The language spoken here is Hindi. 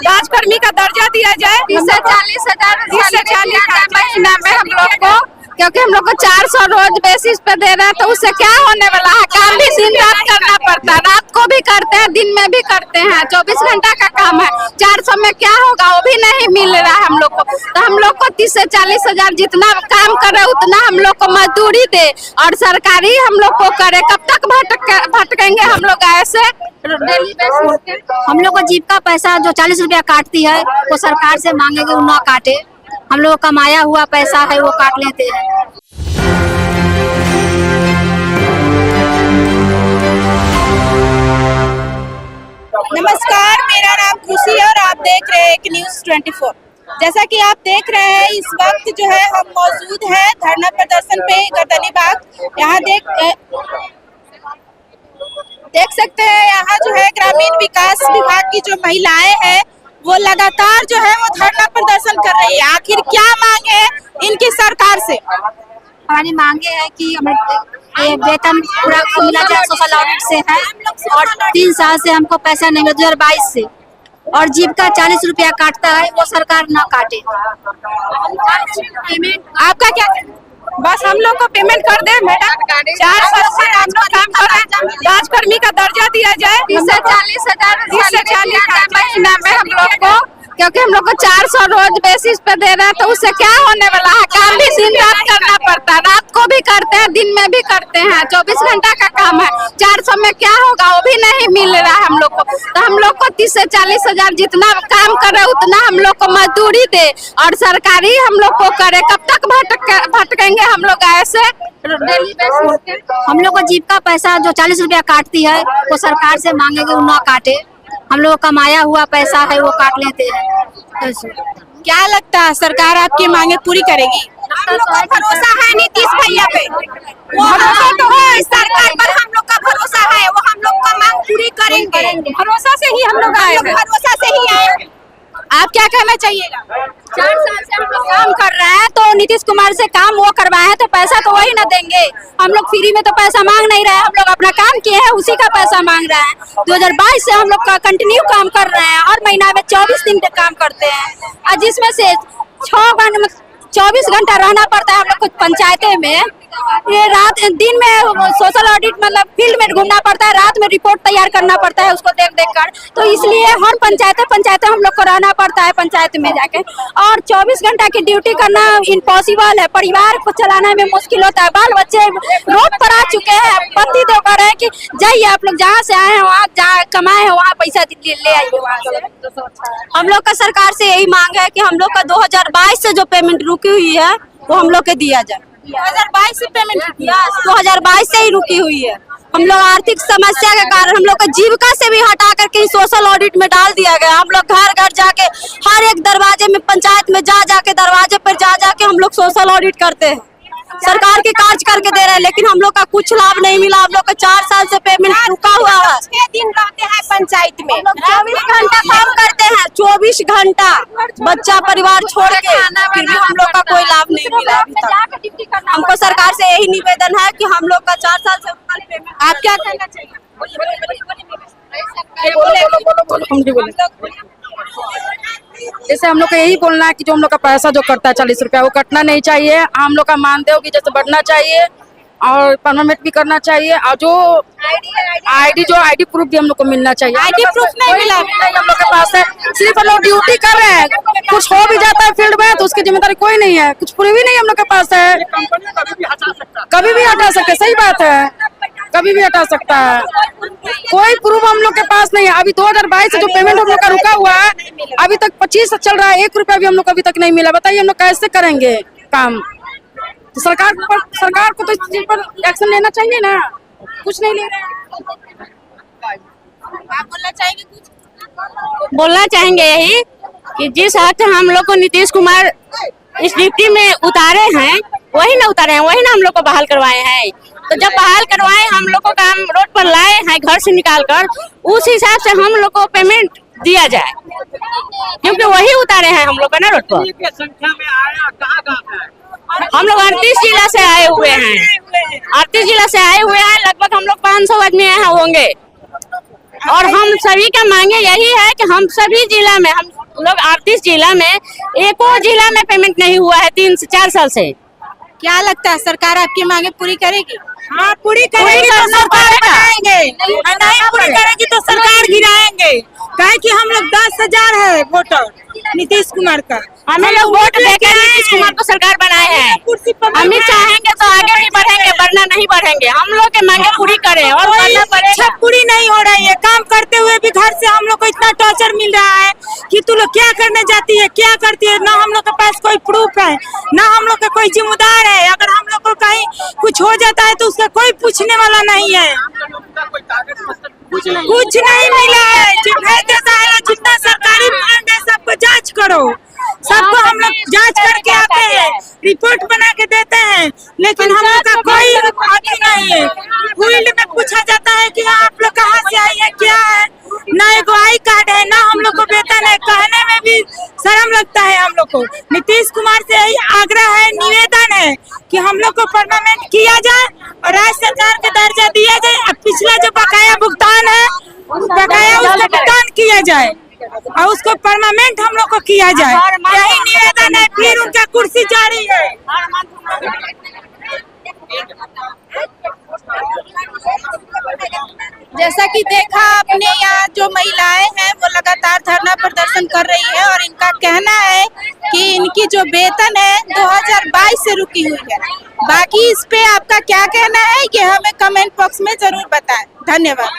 राजकर्मी का दर्जा दिया जाए। 30 से 40 हजार महीना में हम लोग को, क्योंकि हम लोग को 400 रोज बेसिस पे दे रहे हैं, तो उससे क्या होने वाला है। काम भी दिन रात करना पड़ता है, रात को भी करते हैं, दिन में भी करते हैं, 24 घंटा का काम है। 400 में क्या होगा, वो भी नहीं मिल रहा है हम लोग को। तो हम लोग को 30 से 40 हजार जितना काम करे उतना हम लोग को मजदूरी दे और सरकारी हम लोग को करे। कब तक भटकेंगे हम लोग ऐसे डेली बेसिस। हम लोग को जीविका पैसा जो 40 रुपया काटती है वो सरकार से मांगेंगे, वो ना काटे। हम लोग का कमाया हुआ पैसा है वो काट लेते हैं। नमस्कार, मेरा नाम खुशी है और आप देख रहे हैं न्यूज़ 24। जैसा कि आप देख रहे हैं इस वक्त जो है हम मौजूद हैं धरना प्रदर्शन पे गर्दनी बाग। यहाँ देख सकते हैं, यहाँ जो है ग्रामीण विकास विभाग की जो महिलाएं हैं वो लगातार जो है वो धरना प्रदर्शन कर रही है। आखिर क्या मांग है इनकी सरकार से? हमारी मांगे है कि हमें वेतन पूरा मिला जाए, सोशल ऑडिट से है और 3 साल से हमको पैसा नहीं मिला 2022 से, और जीविका 40 रुपया काटता है, वो सरकार ना काटे। आपका क्या? बस हम लोग को पेमेंट कर दे मैडम। 4 साल से हम लोग काम कर रहे हैं, राजकर्मी का दर्जा दिया जाए। 30 से 40 हजार महीना में हम लोग को, क्योंकि हम लोग को 400 रोज बेसिस पे दे रहे हैं, तो उससे क्या होने वाला है। काम भी दिन रात करना पड़ता है, रात को भी करते हैं, दिन में भी करते हैं, 24 घंटा का काम है। 400 में क्या होगा, वो भी नहीं मिल रहा है हम लोग को। तो हम लोग को 30 से 40 हजार जितना काम करे उतना हम लोग को मजदूरी दे और सरकारी हम लोग को करे। कब तक भटकेंगे हम लोग ऐसे डेली बेसिस। हम लोग को जीविका पैसा जो 40 रुपया काटती है वो सरकार से मांगेंगे, वो ना काटे। हम लोग का कमाया हुआ पैसा है वो काट लेते हैं। क्या लगता है सरकार आपकी मांगे पूरी करेगी? हम लोग का भरोसा है नीतीश भैया पे, वो भरोसा तो है सरकार पर, हम लोग का भरोसा है वो हम लोग का मांग पूरी करेंगे। भरोसा से ही हम लोग आए, भरोसा से ही आए। आप क्या कहना चाहिएगा? 4 साल से हम लोग काम कर रहे हैं, तो नीतीश कुमार से काम वो करवाए हैं, तो पैसा तो वही ना देंगे। हम लोग फ्री में तो पैसा मांग नहीं रहे हैं, हम लोग अपना काम किए हैं उसी का पैसा मांग रहे हैं। 2022 से हम लोग का कंटिन्यू काम कर रहे हैं और महीना में 24 दिन पे काम करते हैं, और जिसमें से 24 घंटा रहना पड़ता है हम लोग को पंचायतें में। ये रात दिन में सोशल ऑडिट मतलब फील्ड में घूमना पड़ता है, रात में रिपोर्ट तैयार करना पड़ता है उसको देख कर। तो इसलिए हर पंचायतें हम लोग को रहना पड़ता है पंचायत में जाके, और 24 घंटा की ड्यूटी करना इम्पॉसिबल है। परिवार को चलाने में मुश्किल होता है, बाल बच्चे रोड पर आ चुके हैं। पति देव कह रहे हैं कि जाइए आप लोग जहाँ से आए हैं वहाँ जहाँ कमाए हैं वहाँ पैसा ले आइए वहाँ से। हम लोग का सरकार से यही मांग है कि हम लोग का 2022 से जो पेमेंट रुकी हुई है वो हम लोग के दिया जाए। 2022 से पेमेंट 2022 से ही रुकी हुई है। हम लोग आर्थिक समस्या के कारण हम लोग को जीविका से भी हटा करके सोशल ऑडिट में डाल दिया गया। हम लोग घर घर जाके हर एक दरवाजे में पंचायत में जाके दरवाजे पर जाके हम लोग सोशल ऑडिट करते हैं। सरकार के कार्य करके दे रहे हैं, लेकिन हम लोग का कुछ लाभ नहीं मिला। हम लोग का 4 साल से पेमेंट रुका हुआ है। 6 दिन रहते हैं पंचायत में, 24 घंटा काम करते हैं, 24 घंटा बच्चा परिवार छोड़ के, फिर भी हम लोग का कोई लाभ नहीं मिला अभी तक। हमको सरकार से यही निवेदन है कि हम लोग का 4 साल से पेमेंट। आप क्या कहना चाहिए? जैसे हम लोग को यही बोलना है कि जो हम लोग का पैसा जो कटता है 40 रुपया वो कटना नहीं चाहिए। हम लोग का मानदेय भी जैसे बढ़ना चाहिए और परमानेंट भी करना चाहिए, और जो आईडी प्रूफ भी हम लोग को मिलना चाहिए। आईडी प्रूफ नहीं मिला हम लोग के पास है, सिर्फ हम लोग ड्यूटी कर रहे हैं। कुछ हो भी जाता है फील्ड में तो उसकी जिम्मेदारी कोई नहीं है, कुछ प्रूफ ही नहीं हम लोग के पास है। कभी भी हटा सकते, सही बात है, कभी भी हटा सकता है। कोई प्रूफ हम लोग के पास नहीं है। अभी 2022 से जो पेमेंट हम लोग का रुका हुआ है अभी तक 25 चल रहा है, 1 रुपया भी हम लोग को अभी तक नहीं मिला। बताइए हम लोग कैसे करेंगे काम? तो सरकार को तो इस चीज पर एक्शन लेना चाहिए ना, कुछ नहीं ले रहे हैं। आप बोलना चाहेंगे कुछ? बोलना चाहेंगे यही कि जिस हद हम लोग को नीतीश कुमार इस ड्यूटी में उतारे हैं वही ना उतारे हैं, वही ना हम लोग को बहाल करवाए हैं। तो जब बहाल करवाए हम लोग को काम रोड पर लाए हैं घर से निकाल कर, उस हिसाब से हम लोग को पेमेंट दिया जाए, क्योंकि वही उतारे हैं हम लोग का ना रोड पर। हम लोग 38 जिला से आए हुए हैं, 38 जिला से आए हुए हैं। लगभग हम लोग 500 आदमी यहाँ होंगे। और हम सभी का मांगे यही है कि हम सभी जिला में, हम लोग 38 जिला में एको जिला में पेमेंट नहीं हुआ है 3 से 4 साल से। क्या लगता है सरकार आपकी मांगे पूरी करेगी? हाँ पूरी करेगी तो सरकार बनाएंगे, नहीं पूरी करेगी तो सरकार गिराएंगे। काहे कि हम लोग 10,000 है वोटर नीतीश कुमार का, हमें लोग वोट देकर नीतीश कुमार को सरकार बनाए हैं। हम भी चाहेंगे तो आगे भी बढ़ेंगे, वरना नहीं बढ़ेंगे। हम लोग के मांगे पूरी करें और करना पड़ेगा। पूरी नहीं हो रही है, काम करते हुए भी घर से हम लोग को इतना टॉर्चर मिल रहा है कि तू लोग क्या करने जाती है, क्या करती है। ना हम लोग के पास कोई प्रूफ है, ना हम लोग का कोई जिम्मेदार है। अगर हम लोग को कहीं कुछ हो जाता है तो उसका कोई पूछने वाला नहीं है। कुछ नहीं मिला है, जो भेज देता है जितना सरकारी फंड है सबको जांच करो, सबको हम लोग जांच करके आते हैं, रिपोर्ट बना के देते हैं, लेकिन हम लोग का कोई अथी नहीं है। फील्ड में पूछा जाता है कि आप लोग कहाँ से आई है, क्या है, ना एगो आई कार्ड है, ना हम लोग को वेतन है। कहने में भी शर्म लगता है हम लोग को। नीतीश कुमार से यही आग्रह है, निवेदन है कि हम लोग को परमानेंट किया जाए और राज्य सरकार का दर्जा दिया जाए। अब पिछला जो बकाया भुगतान है, बकाया उसका भुगतान किया जाए और उसको परमानेंट हम लोग को किया जाए। यही निवेदन है, फिर उनका कुर्सी जारी है। जैसा कि देखा आपने, यहाँ जो महिलाएं हैं वो लगातार धरना प्रदर्शन कर रही है और इनका कहना है कि इनकी जो वेतन है 2022 से रुकी हुई है। बाकी इस पे आपका क्या कहना है, ये हमें कमेंट बॉक्स में जरूर बताएं। धन्यवाद।